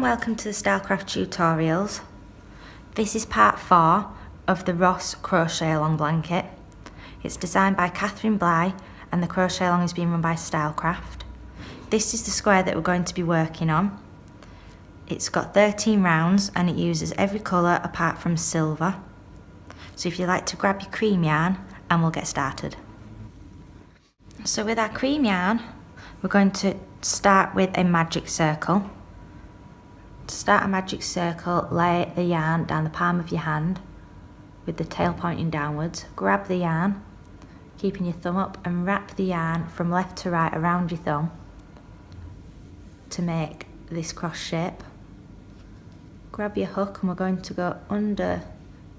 welcome to the Stylecraft tutorials. This is part 4 of the Ross Crochet Along blanket. It's designed by Bligh and the Crochet Along is being run by Stylecraft. This is the square that we're going to be working on. It's got 13 rounds and it uses every colour apart from silver. So if you'd like to grab your cream yarn and we'll get started. So with our cream yarn, we're going to start with a magic circle. To start a magic circle, lay the yarn down the palm of your hand with the tail pointing downwards. Grab the yarn, keeping your thumb up, and wrap the yarn from left to right around your thumb to make this cross shape. Grab your hook and we're going to go under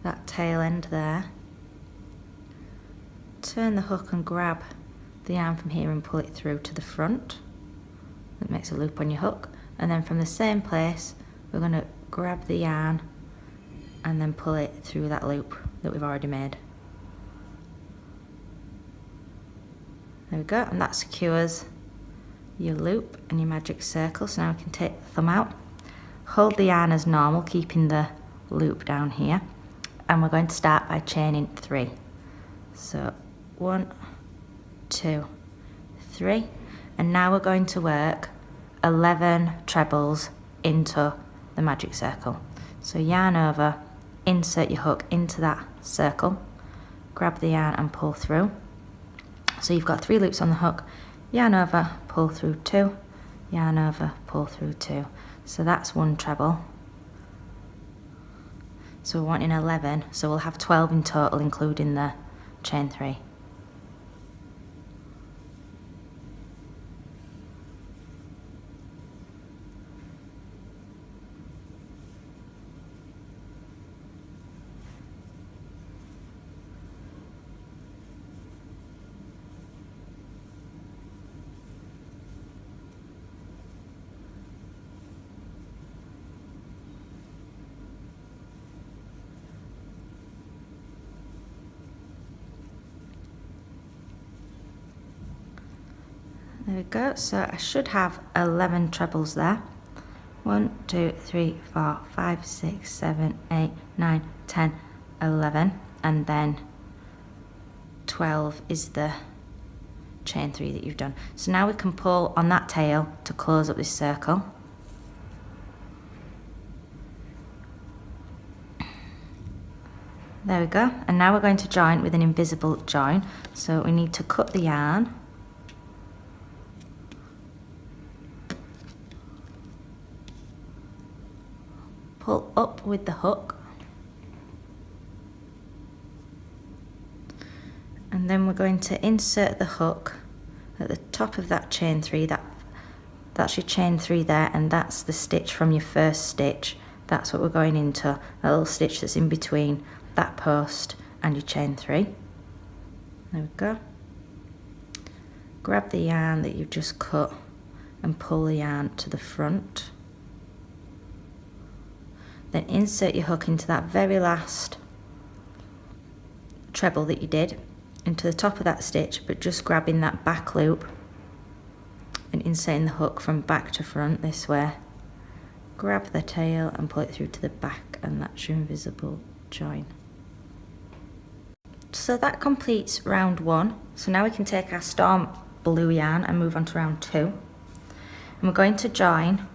that tail end there. Turn the hook and grab the yarn from here and pull it through to the front. That makes a loop on your hook, and then from the same place we're going to grab the yarn and then pull it through that loop that we've already made. There we go, and that secures your loop and your magic circle. So now we can take the thumb out, hold the yarn as normal, keeping the loop down here, and we're going to start by chaining 3. So 1, 2, 3, and now we're going to work 11 trebles into the magic circle. So yarn over, insert your hook into that circle, grab the yarn and pull through. So you've got 3 loops on the hook, yarn over, pull through 2, yarn over, pull through 2. So that's 1 treble. So we're wanting 11, so we'll have 12 in total including the chain 3. There we go, so I should have 11 trebles there. 1, 2, 3, 4, 5, 6, 7, 8, 9, 10, 11, and then 12 is the chain 3 that you've done. So now we can pull on that tail to close up this circle. There we go, and now we're going to join with an invisible join. So we need to cut the yarn, pull up with the hook, and then we're going to insert the hook at the top of that chain 3. That's your chain 3 there, and that's the stitch from your first stitch. That's what we're going into, a little stitch that's in between that post and your chain 3. There we go. Grab the yarn that you've just cut and pull the yarn to the front. Then insert your hook into that very last treble that you did, into the top of that stitch, but just grabbing that back loop and inserting the hook from back to front this way. Grab the tail and pull it through to the back, and that's your invisible join. So that completes round 1. So now we can take our storm blue yarn and move on to round 2. And we're going to join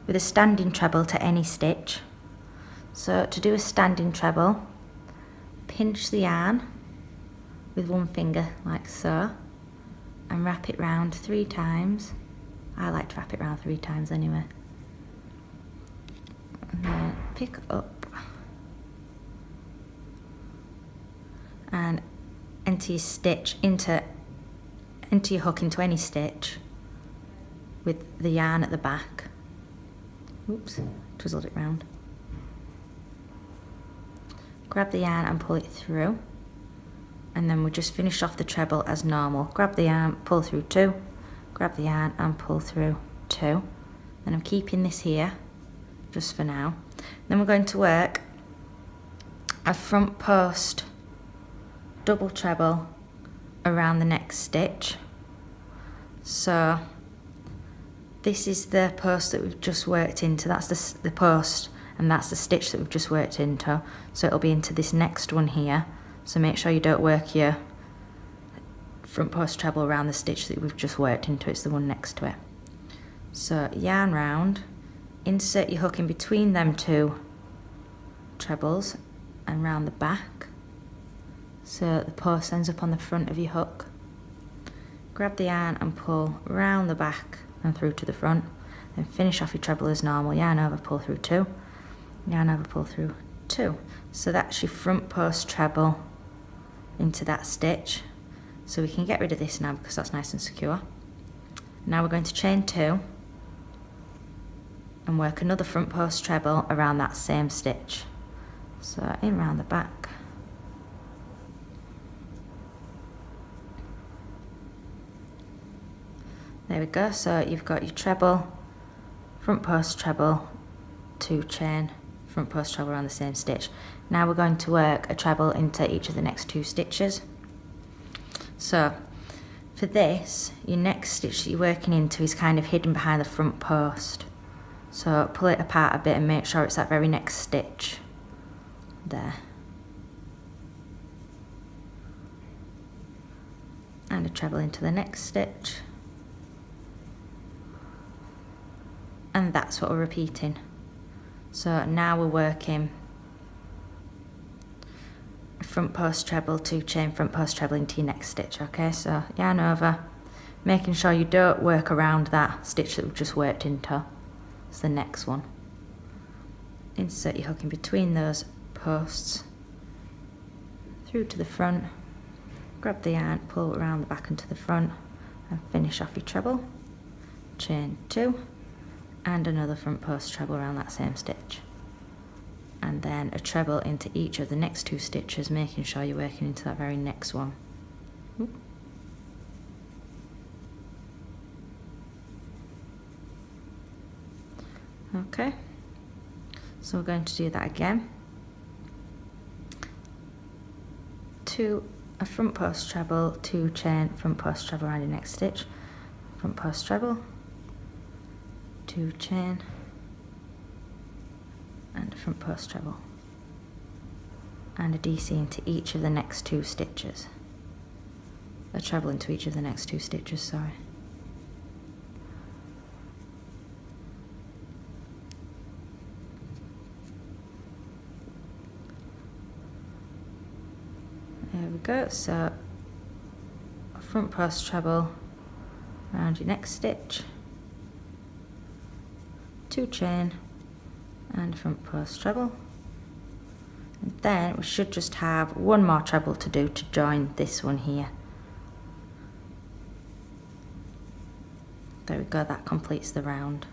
with a standing treble to any stitch. So to do a standing treble, pinch the yarn with one finger like so and wrap it round 3 times. I like to wrap it round 3 times anyway. And then pick up and enter your stitch into your hook into any stitch with the yarn at the back. Oops, twizzled it round. Grab the yarn and pull it through, and then we'll just finish off the treble as normal. Grab the yarn, pull through 2, grab the yarn and pull through 2. And I'm keeping this here just for now. Then we're going to work a front post double treble around the next stitch. So This is the post that we've just worked into. That's the post, and that's the stitch that we've just worked into. So it'll be into this next one here. So make sure you don't work your front post treble around the stitch that we've just worked into. It's the one next to it. So yarn round, insert your hook in between them two trebles and round the back. So the post ends up on the front of your hook. Grab the yarn and pull round the back and through to the front. Then finish off your treble as normal. Yarn over, pull through 2. Yarn over, pull through 2. So that's your front post treble into that stitch. So we can get rid of this now because that's nice and secure. Now we're going to chain 2 and work another front post treble around that same stitch. So in round the back. There we go, so you've got your treble, front post treble, 2 chain, front post treble around the same stitch. Now we're going to work a treble into each of the next 2 stitches. So for this, your next stitch that you're working into is kind of hidden behind the front post. So pull it apart a bit and make sure it's that very next stitch. There. And a treble into the next stitch. And that's what we're repeating. So now we're working a front post treble, 2 chain, front post treble into your next stitch. Okay, so yarn over, making sure you don't work around that stitch that we've just worked into. It's the next one. Insert your hook in between those posts, through to the front, grab the yarn, pull around the back and to the front, and finish off your treble. Chain 2. And another front post treble around that same stitch, and then a treble into each of the next 2 stitches, making sure you're working into that very next one. Okay, so we're going to do that again. A front post treble, 2 chain, front post treble around your next stitch, front post treble, 2 chain, and a front post treble, and a DC into each of the next 2 stitches. A treble into each of the next 2 stitches, sorry. There we go, so a front post treble around your next stitch, 2 chain, and a front post treble. And then we should just have one more treble to do to join this one here. There we go, that completes the round,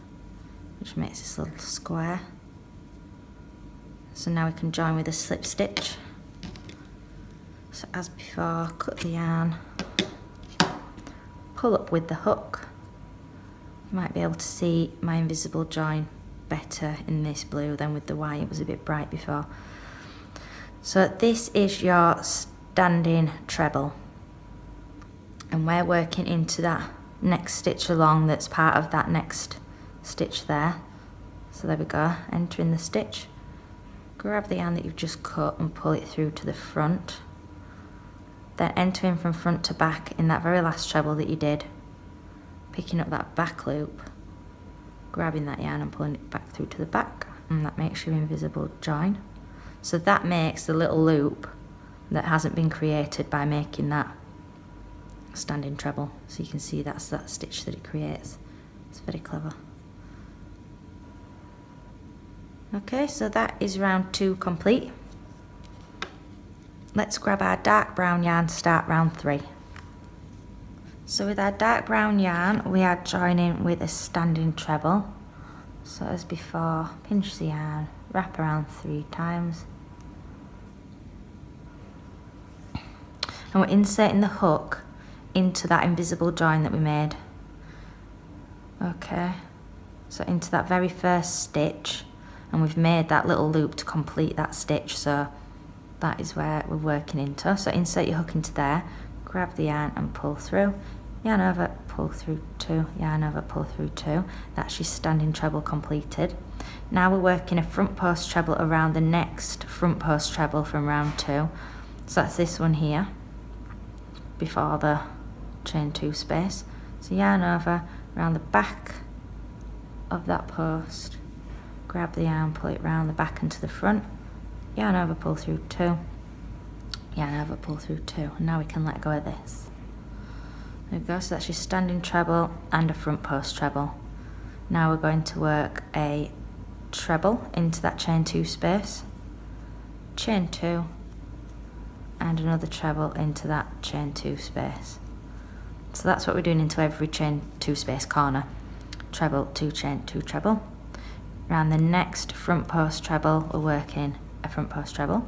which makes this little square. So now we can join with a slip stitch. So as before, cut the yarn, pull up with the hook. You might be able to see my invisible join better in this blue than with the white. It was a bit bright before. So this is your standing treble, and we're working into that next stitch along that's part of that next stitch there. So there we go, enter in the stitch, grab the yarn that you've just cut and pull it through to the front, then enter in from front to back in that very last treble that you did, picking up that back loop, grabbing that yarn and pulling it back through to the back, and that makes your invisible join. So that makes the little loop that hasn't been created by making that standing treble. So you can see that's that stitch that it creates. It's very clever. Okay, so that is round 2 complete. Let's grab our dark brown yarn to start round 3. So with our dark brown yarn, we are joining with a standing treble. So as before, pinch the yarn, wrap around 3 times. And we're inserting the hook into that invisible join that we made. Okay, so into that very first stitch, and we've made that little loop to complete that stitch, so that is where we're working into. So insert your hook into there, grab the yarn and pull through, yarn over, pull through 2, yarn over, pull through 2. That's your standing treble completed. Now we're working a front post treble around the next front post treble from round 2. So that's this one here, before the chain 2 space. So yarn over, around the back of that post, grab the yarn, pull it round the back and to the front, yarn over, pull through 2, yarn over, pull through 2, and now we can let go of this. There we go, so that's your standing treble and a front post treble. Now we're going to work a treble into that chain 2 space, chain 2, and another treble into that chain 2 space. So that's what we're doing into every chain 2 space corner. Treble, 2 chain, 2 treble. Around the next front post treble, we're working a front post treble.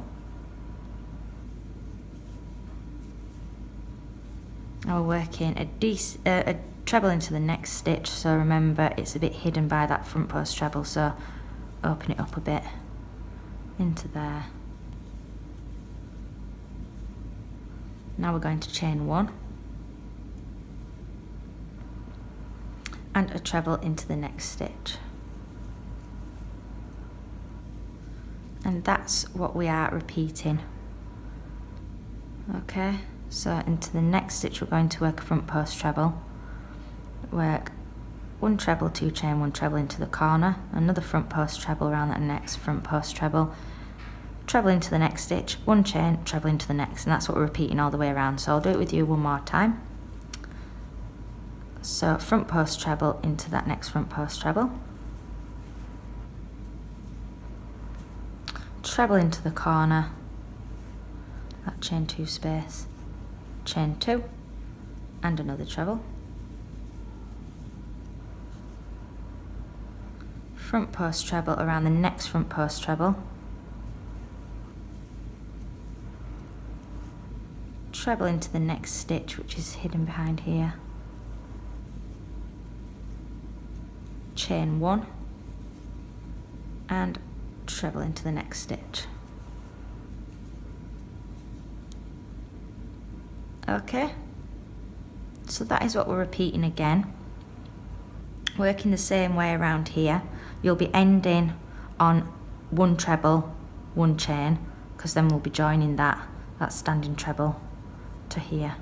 Now we're working a treble into the next stitch, so remember it's a bit hidden by that front post treble, so open it up a bit into there. Now we're going to chain 1 and a treble into the next stitch. And that's what we are repeating. Okay, so into the next stitch we're going to work a front post treble, work 1 treble, 2 chain, 1 treble into the corner, another front post treble around that next front post treble, treble into the next stitch, 1 chain, treble into the next, and that's what we're repeating all the way around. So I'll do it with you one more time. So front post treble into that next front post treble, treble into the corner, that chain 2 space, chain 2 and another treble, front post treble around the next front post treble, treble into the next stitch which is hidden behind here, chain 1 and treble into the next stitch. Okay, so that is what we're repeating again. Working the same way around here, you'll be ending on 1 treble, 1 chain, because then we'll be joining that standing treble to here.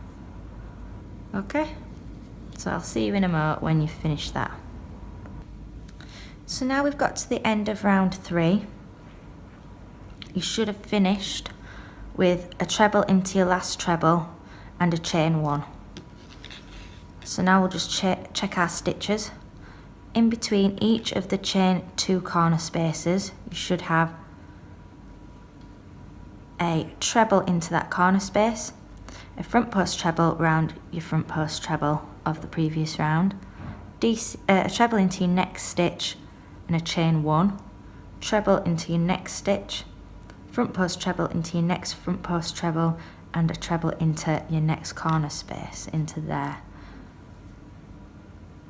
Okay, so I'll see you in a moment when you've finished that. So now we've got to the end of round 3. You should have finished with a treble into your last treble and a chain 1. So now we'll just check our stitches. In between each of the chain 2 corner spaces, you should have a treble into that corner space, a front post treble round your front post treble of the previous round, a treble into your next stitch and a chain 1, treble into your next stitch, front post treble into your next front post treble, and a treble into your next corner space into there.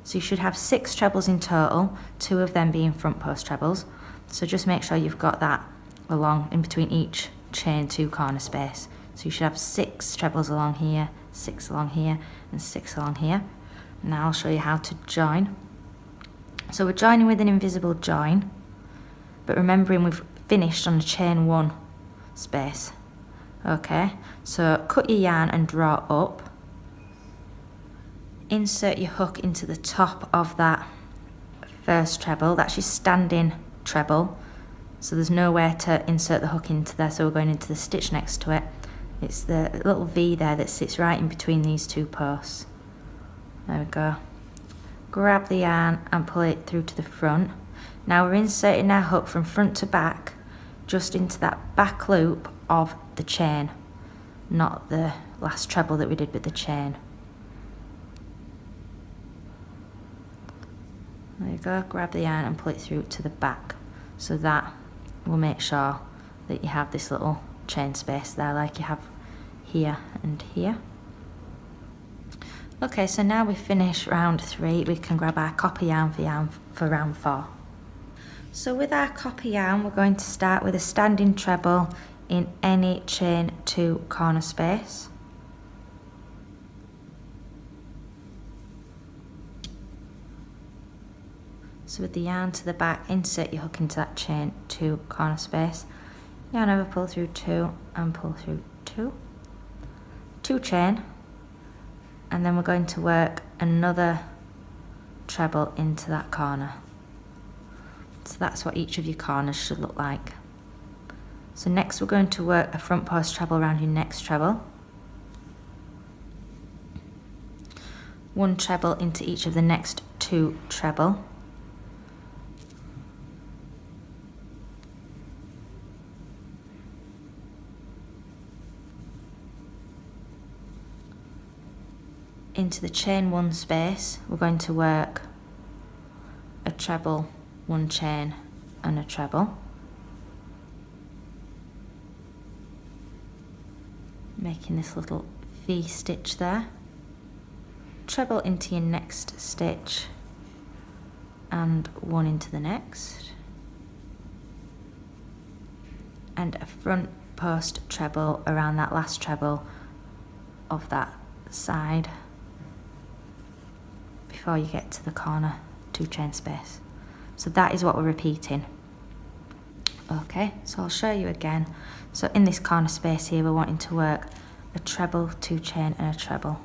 So you should have 6 trebles in total, 2 of them being front post trebles. So just make sure you've got that along in between each chain 2 corner space. So you should have 6 trebles along here, 6 along here, and 6 along here. Now I'll show you how to join. So we're joining with an invisible join, but remembering we've finished on a chain 1 space. Okay, so cut your yarn and draw up. Insert your hook into the top of that first treble. That's your standing treble. So there's nowhere to insert the hook into there, so we're going into the stitch next to it. It's the little V there that sits right in between these 2 posts. There we go. Grab the yarn and pull it through to the front. Now we're inserting our hook from front to back, just into that back loop of the chain, not the last treble that we did with the chain. There you go, grab the yarn and pull it through to the back. So that will make sure that you have this little chain space there like you have here and here. Okay, so now we've finished round 3, we can grab our copper yarn for round 4. So with our copper yarn, we're going to start with a standing treble in any chain 2 corner space. So with the yarn to the back, insert your hook into that chain 2 corner space, yarn over, pull through 2 and pull through 2, 2 chain, and then we're going to work another treble into that corner. So that's what each of your corners should look like. So next we're going to work a front post treble around your next treble, 1 treble into each of the next 2 treble, into the chain 1 space we're going to work a treble, 1 chain and a treble, making this little V stitch there, treble into your next stitch and 1 into the next, and a front post treble around that last treble of that side before you get to the corner 2 chain space. So that is what we're repeating. Okay, so I'll show you again. So in this corner space here we're wanting to work a treble, 2 chain and a treble.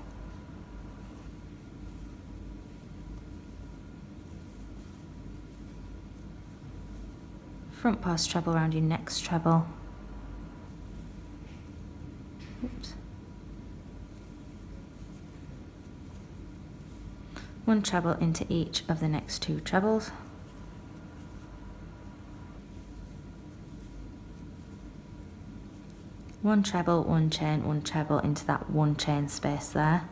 Front post treble around your next treble. Oops. 1 treble into each of the next 2 trebles. One treble, 1 chain, 1 treble into that 1 chain space there.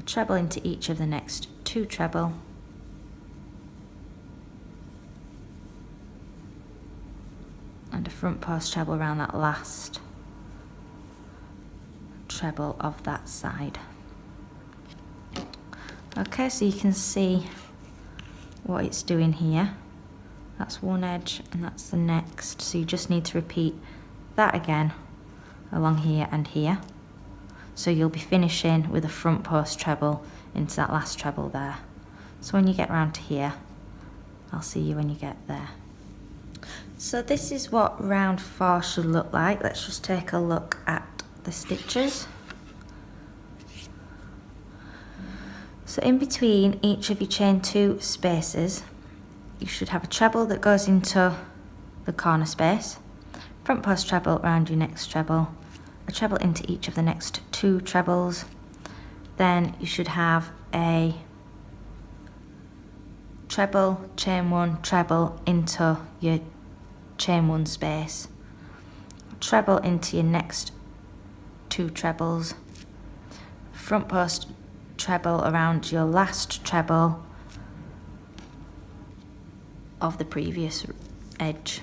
A treble into each of the next 2 treble. And a front post treble around that last treble of that side. Okay, so you can see what it's doing here. That's one edge and that's the next, so you just need to repeat that again along here and here. So you'll be finishing with a front post treble into that last treble there. So when you get round to here, I'll see you when you get there. So this is what round 4 should look like. Let's just take a look at the stitches. So in between each of your chain 2 spaces, you should have a treble that goes into the corner space, front post treble around your next treble, a treble into each of the next 2 trebles, then you should have a treble, chain 1, treble into your chain 1 space, treble into your next 2 trebles, front post treble around your last treble of the previous edge,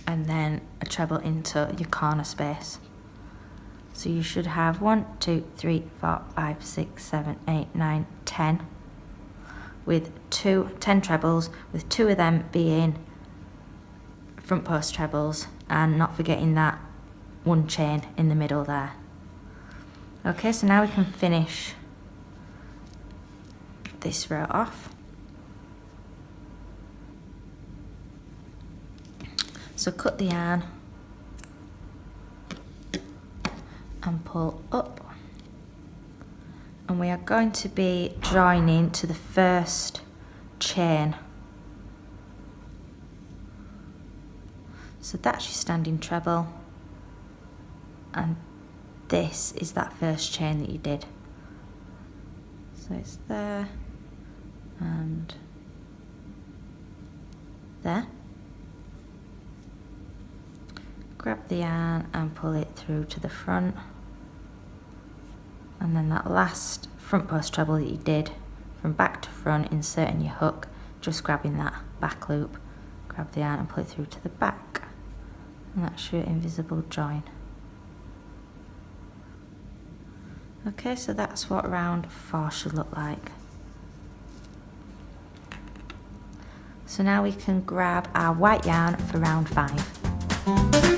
and then a treble into your corner space. So you should have 1, 2, 3, 4, 5, 6, 7, 8, 9, 10 with 10 trebles, with 2 of them being front post trebles, and not forgetting that 1 chain in the middle there. Okay, so now we can finish this row off. So cut the yarn and pull up, and we are going to be joining to the first chain. So that's your standing treble, and this is that first chain that you did. So it's there and there. Grab the yarn and pull it through to the front, and then that last front post treble that you did from back to front, inserting your hook, just grabbing that back loop, grab the yarn and pull it through to the back, and that's your invisible join. Okay, so that's what round 4 should look like. So now we can grab our white yarn for round 5.